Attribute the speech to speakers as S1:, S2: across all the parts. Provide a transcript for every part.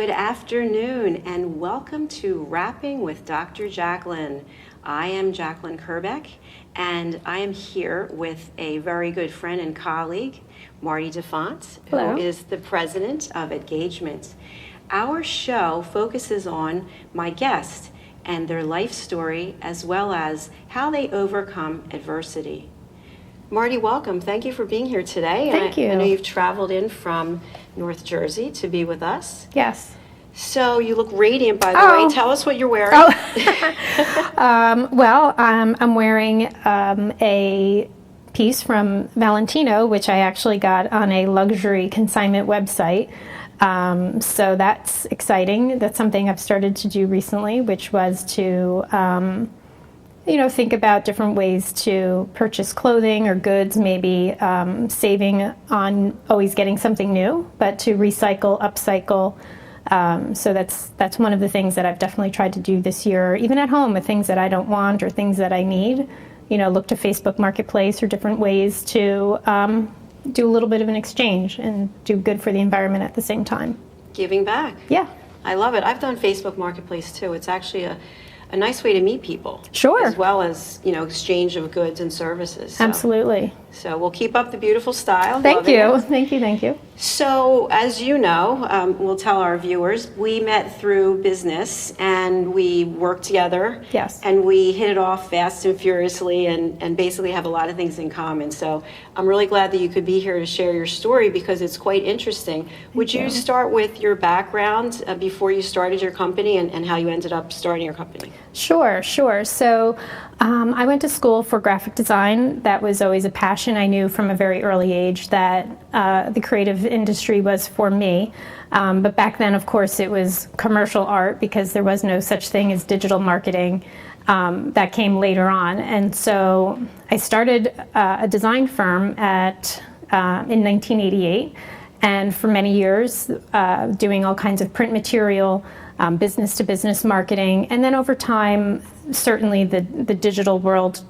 S1: Good afternoon and welcome to Rapping with Dr. Jacalyn. I am Jacalyn Kerbeck and I am here with a very good friend and colleague, Maarti DeFonce, who is the president of Engagement. Our show focuses on my guest and their life story as well as how they overcome adversity. Maarti, welcome. Thank you for being here today.
S2: Thank you.
S1: I know you've traveled in from North Jersey to be with us.
S2: Yes.
S1: So you look radiant, by the way. Tell us what you're wearing.
S2: I'm wearing a piece from Valentino, which I actually got on a luxury consignment website. So that's exciting. That's something I've started to do recently, which was to think about different ways to purchase clothing or goods, maybe saving on always getting something new, but to recycle, upcycle. So that's one of the things that I've definitely tried to do this year, even at home with things that I don't want or things that I need. Look to Facebook Marketplace or different ways to do a little bit of an exchange and do good for the environment at the same time.
S1: Giving back.
S2: Yeah.
S1: I love it. I've done Facebook Marketplace too. It's actually a nice way to meet people.
S2: Sure.
S1: As well as, exchange of goods and services. So.
S2: Absolutely.
S1: So we'll keep up the beautiful style.
S2: Thank you. Thank you.
S1: So as you know, we'll tell our viewers, we met through business and we worked together.
S2: Yes.
S1: And we hit it off fast and furiously and basically have a lot of things in common. So I'm really glad that you could be here to share your story because it's quite interesting. Would you start with your background before you started your company and how you ended up starting your company?
S2: Sure. So I went to school for graphic design. That was always a passion. I knew from a very early age that the creative industry was for me. But back then, of course, it was commercial art because there was no such thing as digital marketing. That came later on. And so I started a design firm in 1988. And for many years, doing all kinds of print material, business-to-business marketing. And then over time, certainly the digital world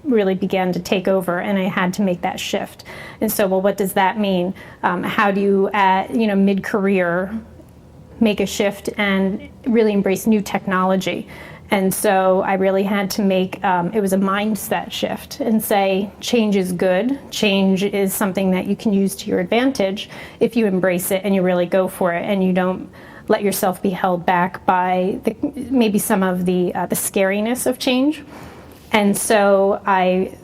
S2: really began to take over, and I had to make that shift. And so, what does that mean? How do you, mid-career, make a shift and really embrace new technology? And so I really had to make, it was a mindset shift and say, change is good. Change is something that you can use to your advantage if you embrace it and you really go for it and you don't let yourself be held back by maybe some of the scariness of change. And so I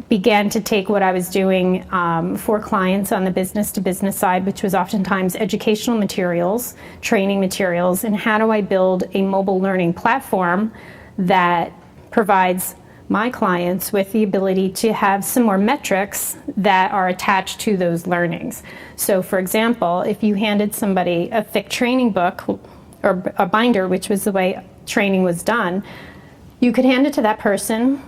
S2: began to take what I was doing for clients on the business-to-business side, which was oftentimes educational materials, training materials, and how do I build a mobile learning platform that provides my clients with the ability to have some more metrics that are attached to those learnings. So, for example, if you handed somebody a thick training book or a binder, which was the way training was done, you could hand it to that person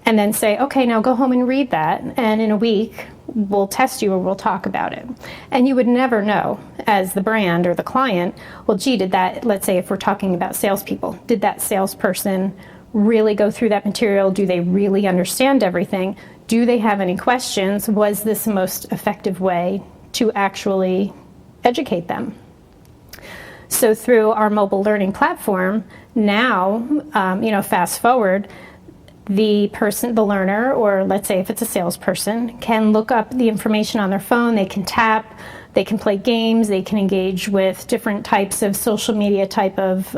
S2: and then say, okay, now go home and read that, and in a week we'll test you or we'll talk about it. And you would never know as the brand or the client, well, gee, let's say if we're talking about salespeople, did that salesperson really go through that material? Do they really understand everything? Do they have any questions? Was this the most effective way to actually educate them? So through our mobile learning platform, now, fast forward, the learner, or let's say if it's a salesperson, can look up the information on their phone, they can tap, they can play games, they can engage with different types of social media type of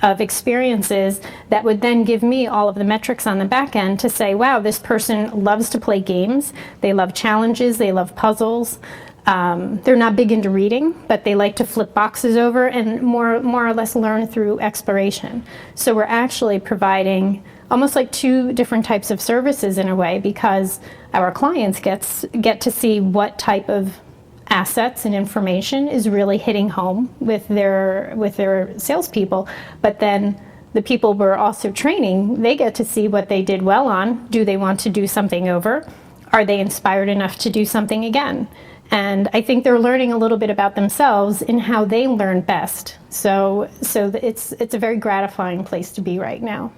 S2: experiences that would then give me all of the metrics on the back end to say, wow, this person loves to play games, they love challenges, they love puzzles. They're not big into reading, but they like to flip boxes over and more or less learn through exploration. So we're actually providing almost like two different types of services in a way, because our clients get to see what type of assets and information is really hitting home with their salespeople. But then the people we're also training, they get to see what they did well on. Do they want to do something over? Are they inspired enough to do something again? And I think they're learning a little bit about themselves in how they learn best. So it's a very gratifying place to be right now.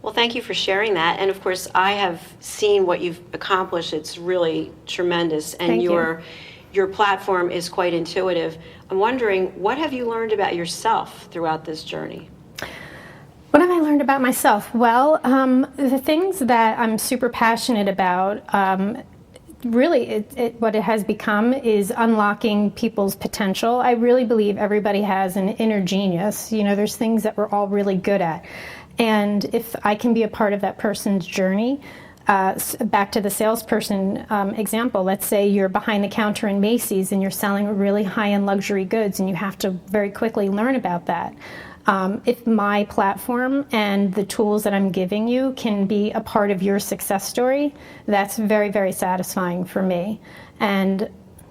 S1: Well, thank you for sharing that. And of course, I have seen what you've accomplished. It's really tremendous. And your your platform is quite intuitive. I'm wondering, what have you learned about yourself throughout this journey?
S2: What have I learned about myself? Well, the things that I'm super passionate about, really what it has become is unlocking people's potential. I really believe everybody has an inner genius. There's things that we're all really good at. And if I can be a part of that person's journey, back to the salesperson example, let's say you're behind the counter in Macy's and you're selling really high-end luxury goods and you have to very quickly learn about that. If my platform and the tools that I'm giving you can be a part of your success story, that's very, very satisfying for me. And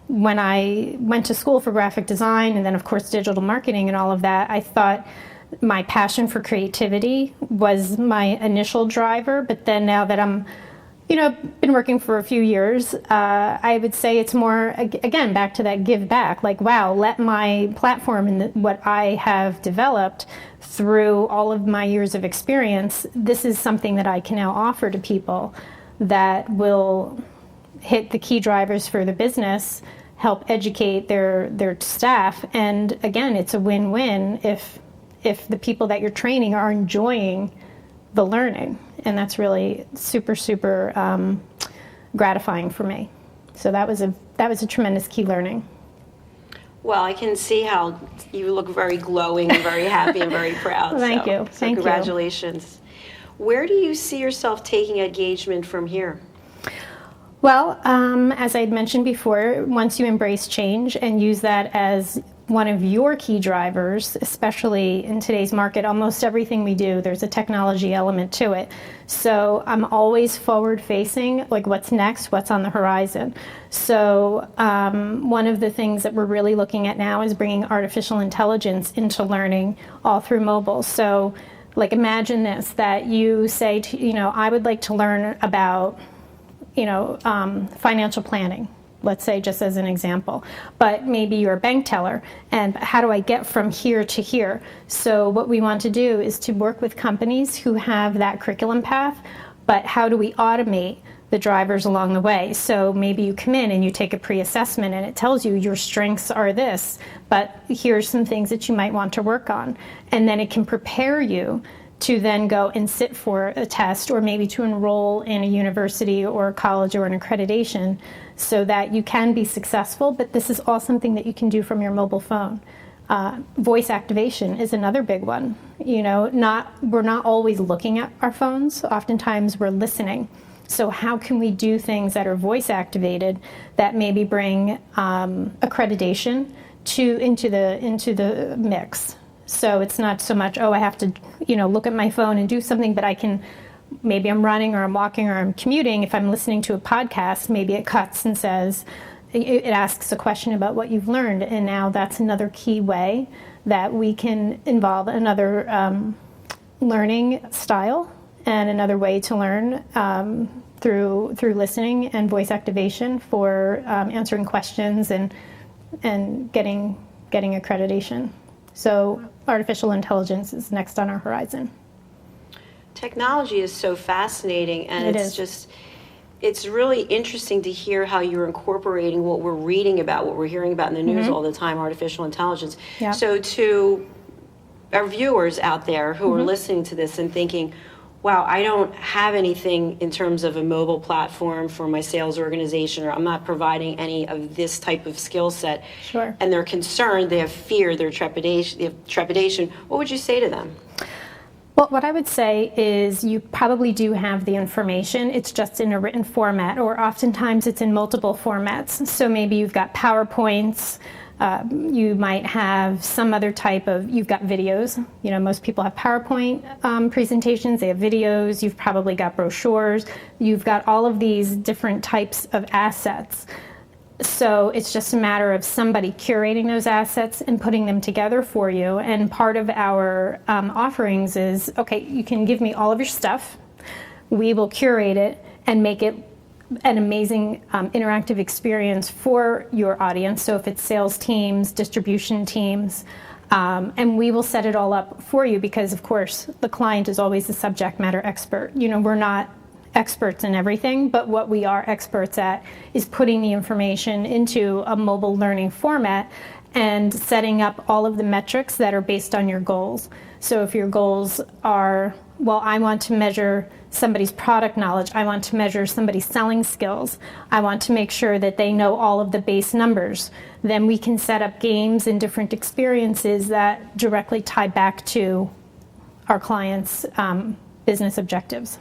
S2: when I went to school for graphic design and then, of course, digital marketing and all of that, I thought my passion for creativity was my initial driver. But then now that I'm been working for a few years, I would say it's more, again, back to that give back. Like, wow, let my platform and what I have developed through all of my years of experience, this is something that I can now offer to people that will hit the key drivers for the business, help educate their staff. And again, it's a win-win if the people that you're training are enjoying the learning. And that's really super, super gratifying for me. So that was a tremendous key learning.
S1: Well, I can see how you look very glowing and very happy and very proud.
S2: Thank you.
S1: So congratulations. Where do you see yourself taking engagement from here?
S2: Well, as I'd mentioned before, once you embrace change and use that as one of your key drivers, especially in today's market, almost everything we do, there's a technology element to it. So I'm always forward facing, like what's next, what's on the horizon. So one of the things that we're really looking at now is bringing artificial intelligence into learning all through mobile. So like imagine this, that you say, I would like to learn about, financial planning. Let's say, just as an example, but maybe you're a bank teller, and how do I get from here to here? So what we want to do is to work with companies who have that curriculum path, but how do we automate the drivers along the way? So maybe you come in and you take a pre-assessment and it tells you your strengths are this, but here's some things that you might want to work on. And then it can prepare you to then go and sit for a test, or maybe to enroll in a university or a college or an accreditation, so that you can be successful. But this is all something that you can do from your mobile phone. Voice activation is another big one. We're not always looking at our phones. Oftentimes we're listening. So how can we do things that are voice activated that maybe bring accreditation into the mix? So it's not so much, I have to, look at my phone and do something, but maybe I'm running or I'm walking or I'm commuting. If I'm listening to a podcast, maybe it cuts and says, it asks a question about what you've learned. And now that's another key way that we can involve another learning style and another way to learn through listening and voice activation for answering questions and getting accreditation. So artificial intelligence is next on our horizon.
S1: Technology is so fascinating, and it's really interesting to hear how you're incorporating what we're reading about, what we're hearing about in the news all the time, artificial intelligence.
S2: Yeah.
S1: So to our viewers out there who are listening to this and thinking, wow, I don't have anything in terms of a mobile platform for my sales organization, or I'm not providing any of this type of skill set.
S2: Sure.
S1: And they're concerned, they have fear, they have trepidation. What would you say to them?
S2: Well, what I would say is you probably do have the information. It's just in a written format, or oftentimes it's in multiple formats. So maybe you've got PowerPoints, you might have some other type of, you've got videos. Most people have PowerPoint presentations, they have videos, you've probably got brochures, you've got all of these different types of assets. So it's just a matter of somebody curating those assets and putting them together for you. And part of our offerings is, okay, you can give me all of your stuff. We will curate it and make it an amazing interactive experience for your audience. So if it's sales teams, distribution teams, and we will set it all up for you, because of course the client is always the subject matter expert. We're not experts in everything, but what we are experts at is putting the information into a mobile learning format and setting up all of the metrics that are based on your goals. So if your goals are, well, I want to measure somebody's product knowledge, I want to measure somebody's selling skills, I want to make sure that they know all of the base numbers, then we can set up games and different experiences that directly tie back to our clients' business objectives.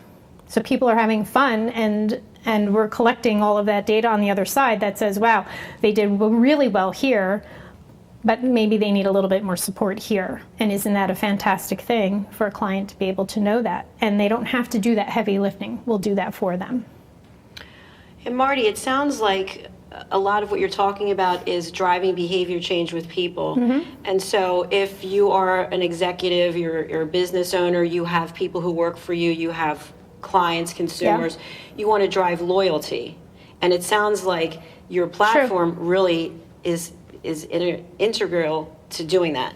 S2: So people are having fun, and we're collecting all of that data on the other side that says, wow, they did really well here, but maybe they need a little bit more support here. And isn't that a fantastic thing for a client to be able to know that? And they don't have to do that heavy lifting. We'll do that for them.
S1: And Maarti, it sounds like a lot of what you're talking about is driving behavior change with people. And so if you are an executive, you're a business owner, you have people who work for you, you have clients, consumers, you want to drive loyalty. And it sounds like your platform really is integral to doing that.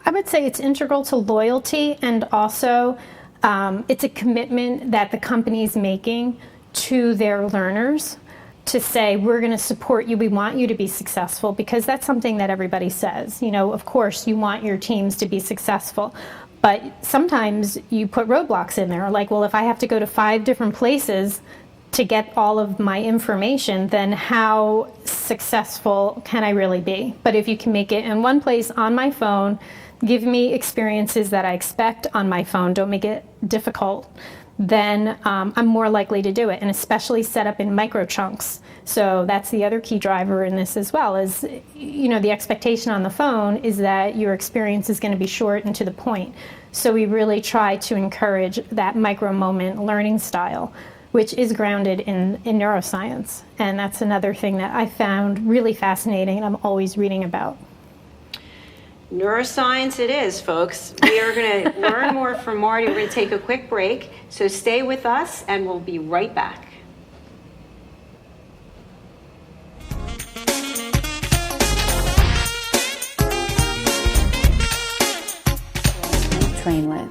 S2: I would say it's integral to loyalty, and also it's a commitment that the company is making to their learners to say, we're going to support you, we want you to be successful, because that's something that everybody says. You know, of course you want your teams to be successful, but sometimes you put roadblocks in there, like, well, if I have to go to 5 different places to get all of my information, then how successful can I really be? But if you can make it in one place on my phone, give me experiences that I expect on my phone, don't make it difficult, then I'm more likely to do it, and especially set up in micro chunks. So that's the other key driver in this as well, is, you know, the expectation on the phone is that your experience is going to be short and to the point. So we really try to encourage that micro moment learning style, which is grounded in neuroscience. And that's another thing that I found really fascinating and I'm always reading about.
S1: Neuroscience it is, folks. We are going to learn more from Maarti. We're going to take a quick break. So stay with us and we'll be right back.
S3: Train with.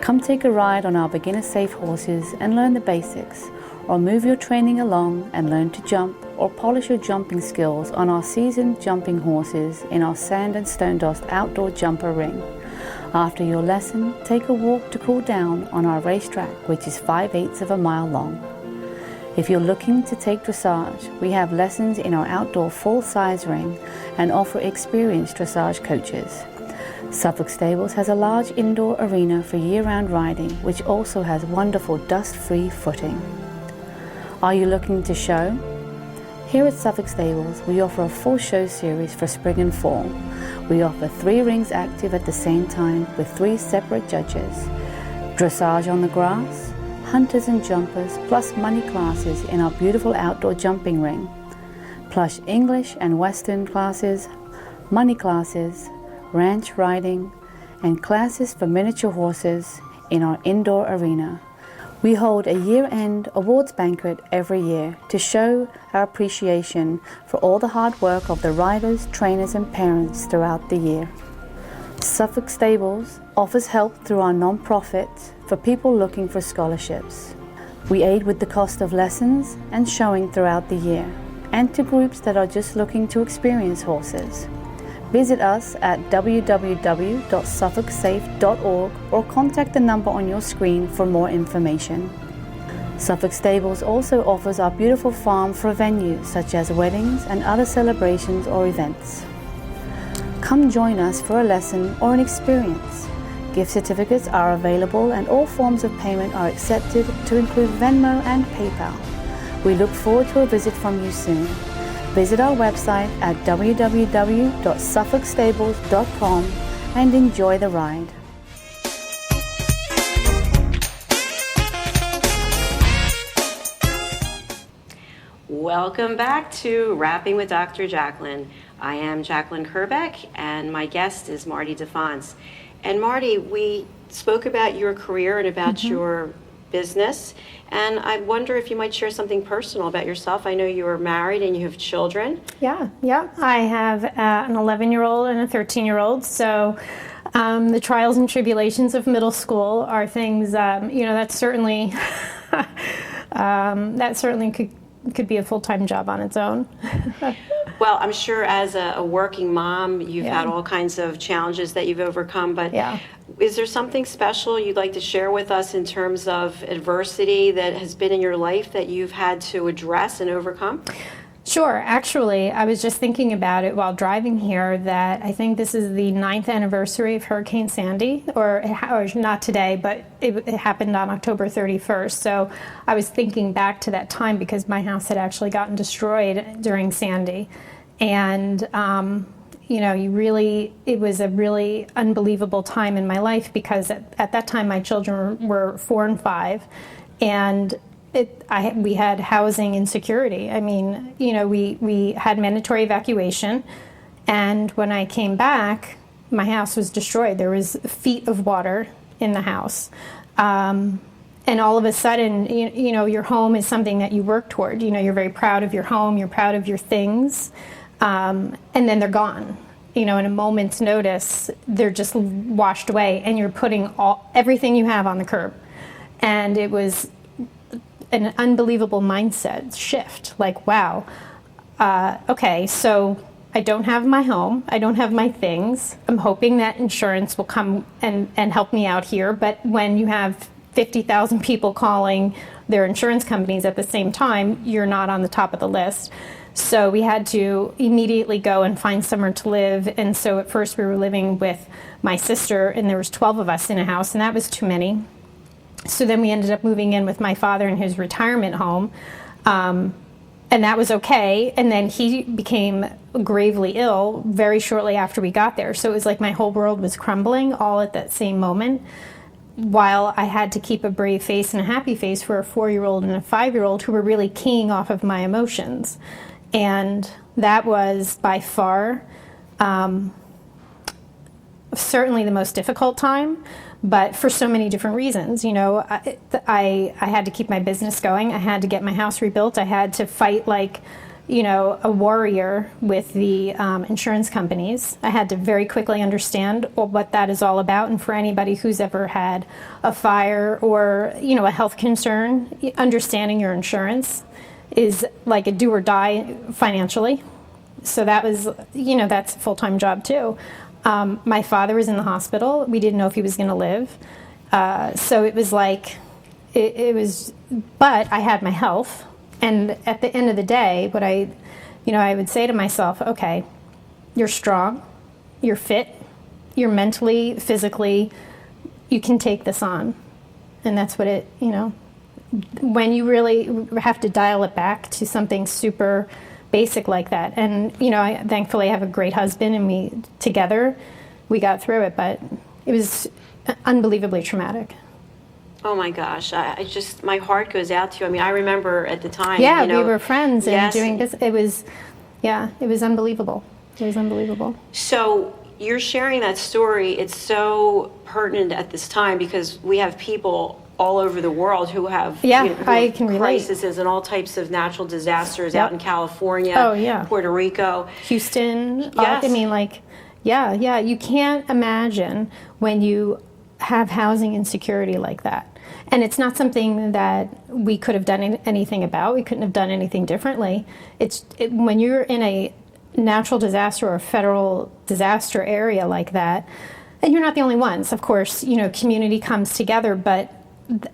S3: Come take a ride on our beginner-safe horses and learn the basics, or move your training along and learn to jump or polish your jumping skills on our seasoned jumping horses in our sand and stone dust outdoor jumper ring. After your lesson, take a walk to cool down on our racetrack, which is 5/8 of a mile long. If you're looking to take dressage, we have lessons in our outdoor full-size ring and offer experienced dressage coaches. Suffolk Stables has a large indoor arena for year-round riding, which also has wonderful dust-free footing. Are you looking to show? Here at Suffolk Stables, we offer a full show series for spring and fall. We offer 3 rings active at the same time with 3 separate judges. Dressage on the grass, hunters and jumpers, plus money classes in our beautiful outdoor jumping ring. Plus English and Western classes, money classes, ranch riding, and classes for miniature horses in our indoor arena. We hold a year-end awards banquet every year to show our appreciation for all the hard work of the riders, trainers, and parents throughout the year. Suffolk Stables offers help through our non-profit for people looking for scholarships. We aid with the cost of lessons and showing throughout the year, and to groups that are just looking to experience horses. Visit us at www.suffolksafe.org or contact the number on your screen for more information. Suffolk Stables also offers our beautiful farm for venues such as weddings and other celebrations or events. Come join us for a lesson or an experience. Gift certificates are available and all forms of payment are accepted, to include Venmo and PayPal. We look forward to a visit from you soon. Visit our website at www.suffolkstables.com and enjoy the ride.
S1: Welcome back to Rapping with Dr. Jacalyn. I am Jacalyn Kerbeck and my guest is Maarti DeFonce. And Maarti, we spoke about your career and about your business, and I wonder if you might share something personal about yourself. I know you are married and you have children.
S2: Yeah. I have an 11-year-old and a 13-year-old, so the trials and tribulations of middle school are things, that's certainly That certainly could be a full-time job on its own.
S1: Well, I'm sure as a working mom, you've
S2: Yeah.
S1: had all kinds of challenges that you've overcome, but
S2: Yeah.
S1: is there something special you'd like to share with us in terms of adversity that has been in your life that you've had to address and overcome?
S2: Sure. Actually, I was just thinking about it while driving here that I think this is the 9th anniversary of Hurricane Sandy, or not today, but it happened on October 31st. So I was thinking back to that time because my house had actually gotten destroyed during Sandy. And, it was a really unbelievable time in my life because at that time my children were 4 and 5. And we had housing insecurity. I mean, we had mandatory evacuation, and when I came back, my house was destroyed. There was feet of water in the house. And all of a sudden, your home is something that you work toward. You're very proud of your home, you're proud of your things, and then they're gone. In a moment's notice, they're just washed away, and you're putting everything you have on the curb. And it was an unbelievable mindset shift. Like, wow, okay, so I don't have my home, I don't have my things. I'm hoping that insurance will come and help me out here. But when you have 50,000 people calling their insurance companies at the same time, you're not on the top of the list. So we had to immediately go and find somewhere to live. And so at first we were living with my sister, and there was 12 of us in a house, and that was too many. So then we ended up moving in with my father in his retirement home, and that was okay. And then he became gravely ill very shortly after we got there. So it was like my whole world was crumbling all at that same moment, while I had to keep a brave face and a happy face for a 4-year-old and a 5-year-old who were really keying off of my emotions. And that was by far certainly the most difficult time, but for so many different reasons. I had to keep my business going. I had to get my house rebuilt. I had to fight like, a warrior with the insurance companies. I had to very quickly understand what that is all about. And for anybody who's ever had a fire or, a health concern, understanding your insurance is like a do or die financially. So that was, that's a full-time job too. My father was in the hospital. We didn't know if he was going to live. So it was like, but I had my health. And at the end of the day, what I would say to myself, okay, you're strong, you're fit, you're mentally, physically, you can take this on. And that's what when you really have to dial it back to something super basic like that. And, I thankfully have a great husband, and together we got through it, but it was unbelievably traumatic.
S1: Oh my gosh, my heart goes out to you. I mean, I remember at the time.
S2: Yeah, we were friends and
S1: yes.
S2: doing this. It was unbelievable. It was unbelievable.
S1: So you're sharing that story. It's so pertinent at this time because we have people all over the world who have
S2: I can relate.
S1: crises and all types of natural disasters
S2: Yep.
S1: out in California, Puerto Rico,
S2: Houston.
S1: Yes.
S2: You can't imagine when you have housing insecurity like that. And it's not something that we could have done anything about. We couldn't have done anything differently. When you're in a natural disaster or a federal disaster area like that, and you're not the only ones. Of course, community comes together, but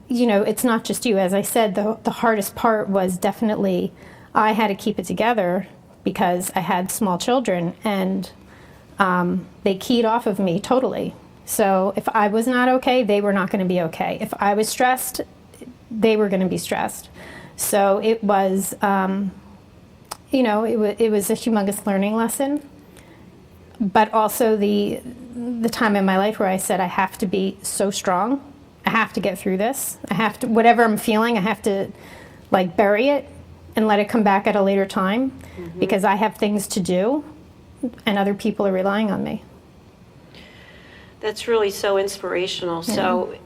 S2: it's not just you. As I said, the hardest part was definitely I had to keep it together because I had small children, and they keyed off of me totally. So if I was not okay, they were not going to be okay. If I was stressed, they were going to be stressed. So it was, it was a humongous learning lesson. But also the time in my life where I said I have to be so strong. I have to get through this. I have to, whatever I'm feeling, I have to bury it and let it come back at a later time because I have things to do and other people are relying on me.
S1: That's really so inspirational. Yeah. So,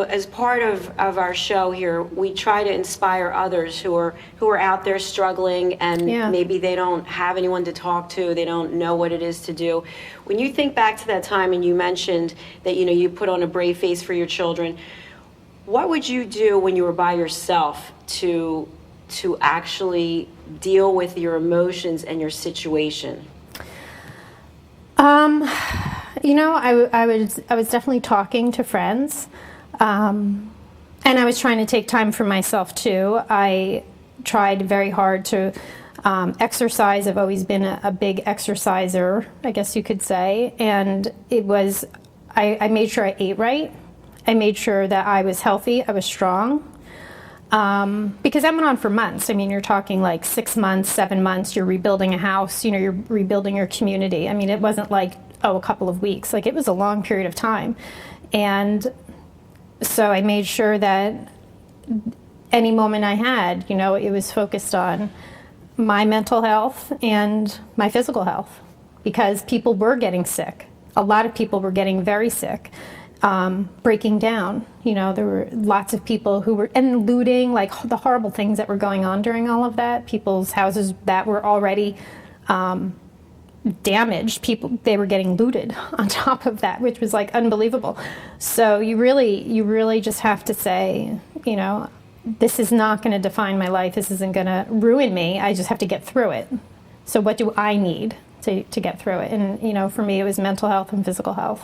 S1: as part of our show here, we try to inspire others who are out there struggling and maybe they don't have anyone to talk to, they don't know what it is to do. When you think back to that time and you mentioned that, you put on a brave face for your children, What would you do when you were by yourself to actually deal with your emotions and your situation?
S2: I was definitely talking to friends, and I was trying to take time for myself too. I tried very hard to exercise. I've always been a big exerciser, I guess you could say, and I made sure I ate right. I made sure that I was healthy, I was strong, because that went on for months. I mean, you're talking like 6 months, 7 months, you're rebuilding a house, you're rebuilding your community. I mean, it wasn't like, a couple of weeks. Like, it was a long period of time. And so I made sure that any moment I had, it was focused on my mental health and my physical health, because people were getting sick. A lot of people were getting very sick. Breaking down. There were lots of people who were, and looting, like the horrible things that were going on during all of that. People's houses that were already damaged, they were getting looted on top of that, which was like unbelievable. So you really just have to say, this is not going to define my life. This isn't going to ruin me. I just have to get through it. So what do I need to get through it? And, for me, it was mental health and physical health.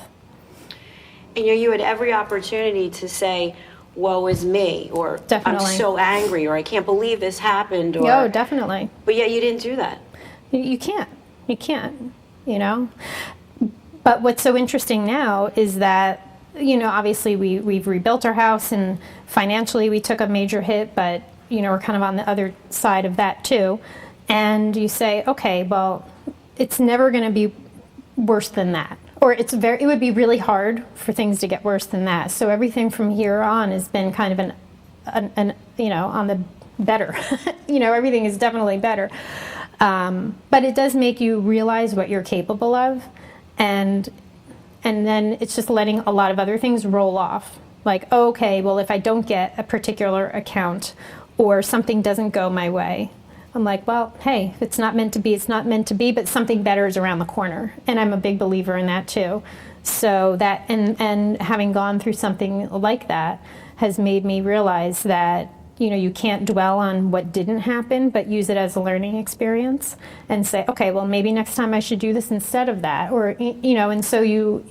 S1: And you had every opportunity to say, woe is me, or
S2: definitely.
S1: I'm so angry, or I can't believe this happened. Or,
S2: no, definitely.
S1: But yet you didn't do that.
S2: You can't. But what's so interesting now is that, obviously we've rebuilt our house, and financially we took a major hit, but, we're kind of on the other side of that too. And you say, okay, well, it's never going to be worse than that. Or it would be really hard for things to get worse than that. So everything from here on has been kind of on the better. Everything is definitely better. But it does make you realize what you're capable of, and then it's just letting a lot of other things roll off. Like, okay, well, if I don't get a particular account, or something doesn't go my way, I'm like, well, hey, if it's not meant to be, it's not meant to be, but something better is around the corner. And I'm a big believer in that too. So that, and having gone through something like that has made me realize that, you can't dwell on what didn't happen, but use it as a learning experience and say, okay, well, maybe next time I should do this instead of that. Or, and so you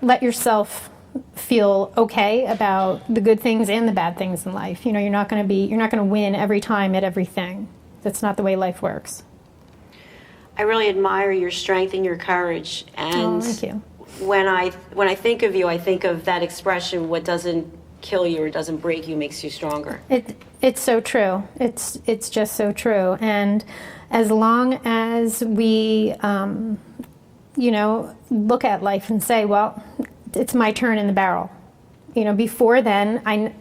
S2: let yourself feel okay about the good things and the bad things in life. You're not going to win every time at everything. That's not the way life works.
S1: I really admire your strength and your courage. And
S2: thank you.
S1: When I think of you, I think of that expression, what doesn't kill you or doesn't break you makes you stronger.
S2: It's so true. It's just so true. And as long as we look at life and say, well, it's my turn in the barrel. Before then, I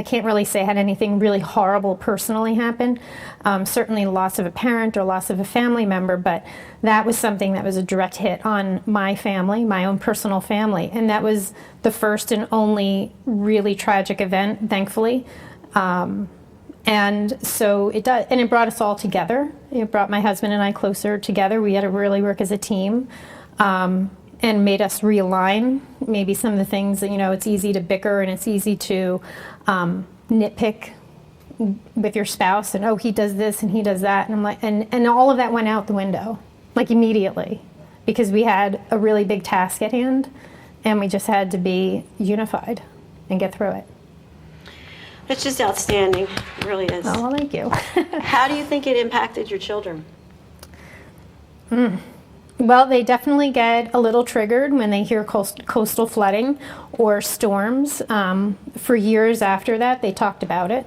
S2: can't really say I had anything really horrible personally happen. Certainly loss of a parent or loss of a family member, but that was something that was a direct hit on my family, my own personal family. And that was the first and only really tragic event, thankfully. And so it does, and it brought us all together. It brought my husband and I closer together. We had to really work as a team. And made us realign maybe some of the things that, it's easy to bicker and it's easy to nitpick with your spouse and, oh, he does this and he does that. And I'm like, and all of that went out the window, like immediately, because we had a really big task at hand and we just had to be unified and get through it.
S1: That's just outstanding. It really is.
S2: Oh, well, thank you.
S1: How do you think it impacted your children?
S2: Well, they definitely get a little triggered when they hear coastal flooding or storms. For years after that, they talked about it.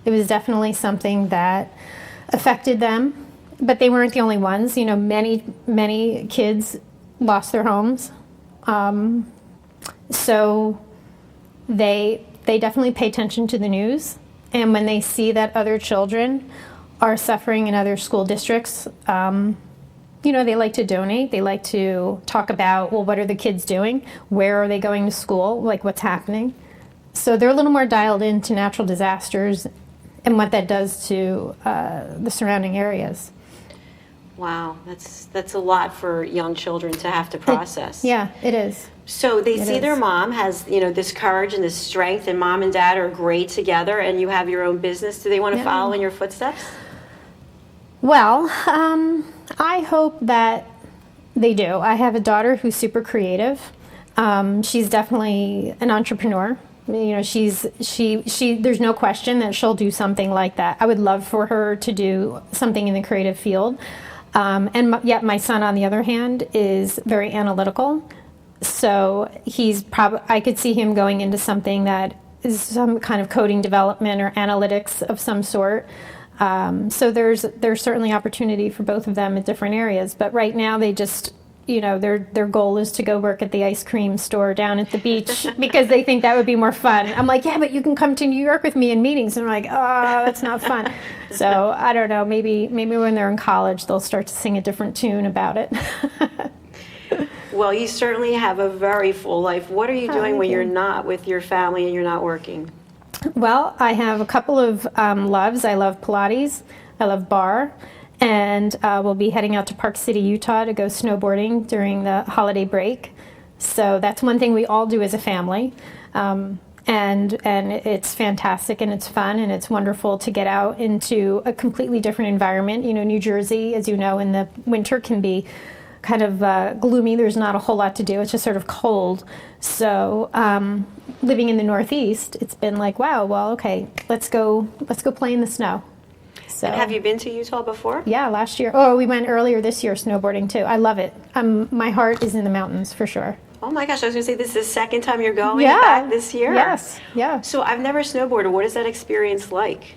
S2: It was definitely something that affected them, but they weren't the only ones. Many kids lost their homes. So they definitely pay attention to the news. And when they see that other children are suffering in other school districts, they like to donate. They like to talk about, well, what are the kids doing? Where are they going to school? Like, what's happening? So they're a little more dialed into natural disasters and what that does to the surrounding areas.
S1: Wow, that's a lot for young children to have to process.
S2: Yeah, it is.
S1: So they
S2: It
S1: see their
S2: is.
S1: mom has, this courage and this strength, and mom and dad are great together, and you have your own business. Do they want to
S2: Yeah.
S1: follow in your footsteps?
S2: Well, I hope that they do. I have a daughter who's super creative. She's definitely an entrepreneur. There's no question that she'll do something like that. I would love for her to do something in the creative field. Yet my son, on the other hand, is very analytical. So I could see him going into something that is some kind of coding development or analytics of some sort. So there's certainly opportunity for both of them in different areas. But right now they just, their goal is to go work at the ice cream store down at the beach because they think that would be more fun. I'm like, yeah, but you can come to New York with me in meetings. And they're like, oh, that's not fun. So I don't know, maybe when they're in college, they'll start to sing a different tune about it.
S1: Well, you certainly have a very full life. What are you doing
S2: thank
S1: when
S2: you.
S1: you're not with your family and you're not working?
S2: Well, I have a couple of loves. I love Pilates. I love bar. And we'll be heading out to Park City, Utah to go snowboarding during the holiday break. So that's one thing we all do as a family. And it's fantastic and it's fun and it's wonderful to get out into a completely different environment. New Jersey, as you know, in the winter can be kind of gloomy. There's not a whole lot to do. It's just sort of cold. So living in the Northeast, it's been like, wow, well, okay, let's go play in the snow. So
S1: And have you been to Utah before?
S2: yeah, last year. Oh, we went earlier this year snowboarding too. I love it. My heart is in the mountains for sure.
S1: Oh my gosh, I was going to say this is the second time you're going
S2: Yeah.
S1: back this year?
S2: Yes. Yeah.
S1: So I've never snowboarded. What is that experience like?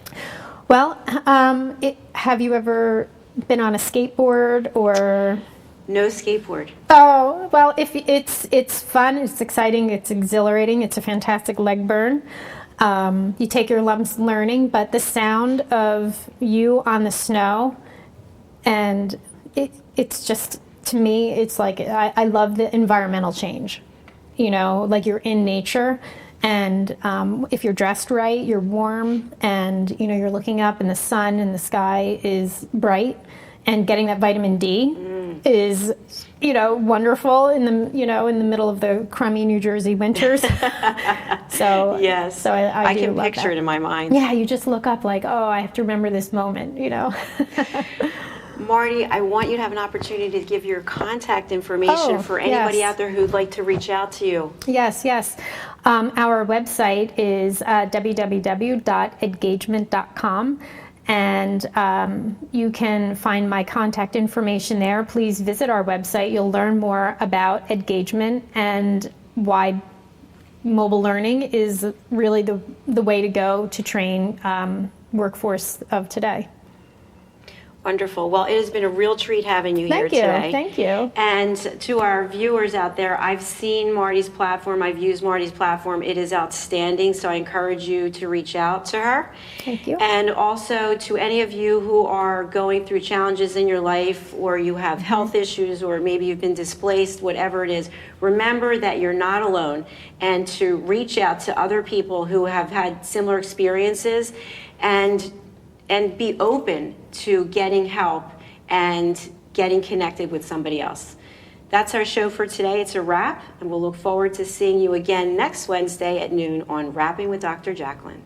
S2: Well, have you ever been on a skateboard or?
S1: No skateboard.
S2: Oh, well, if it's fun, it's exciting, it's exhilarating, it's a fantastic leg burn. You take your lumps learning, but the sound of you on the snow, and it's just, to me, it's like, I love the environmental change. Like you're in nature, and if you're dressed right, you're warm, and you're looking up, and the sun and the sky is bright, and getting that vitamin D is, wonderful in the middle of the crummy New Jersey winters. So
S1: Yes.
S2: so I do
S1: can
S2: love
S1: picture
S2: that.
S1: it in my mind.
S2: Yeah, you just look up like, oh, I have to remember this moment.
S1: Maarti, I want you to have an opportunity to give your contact information
S2: Oh,
S1: for anybody
S2: yes.
S1: out there who'd like to reach out to you.
S2: Yes. Our website is www.engagement.com. And you can find my contact information there. Please visit our website. You'll learn more about engagement and why mobile learning is really the way to go to train workforce of today.
S1: Wonderful. Well, it has been a real treat having you here today.
S2: Thank you.
S1: And to our viewers out there, I've seen Maarti's platform. I've used Maarti's platform. It is outstanding, so I encourage you to reach out to her.
S2: Thank you.
S1: And also to any of you who are going through challenges in your life, or you have health issues, or maybe you've been displaced, whatever it is, remember that you're not alone, and to reach out to other people who have had similar experiences, and be open to getting help and getting connected with somebody else. That's our show for today. It's a wrap, and we'll look forward to seeing you again next Wednesday at noon on Rapping with Dr. Jacalyn.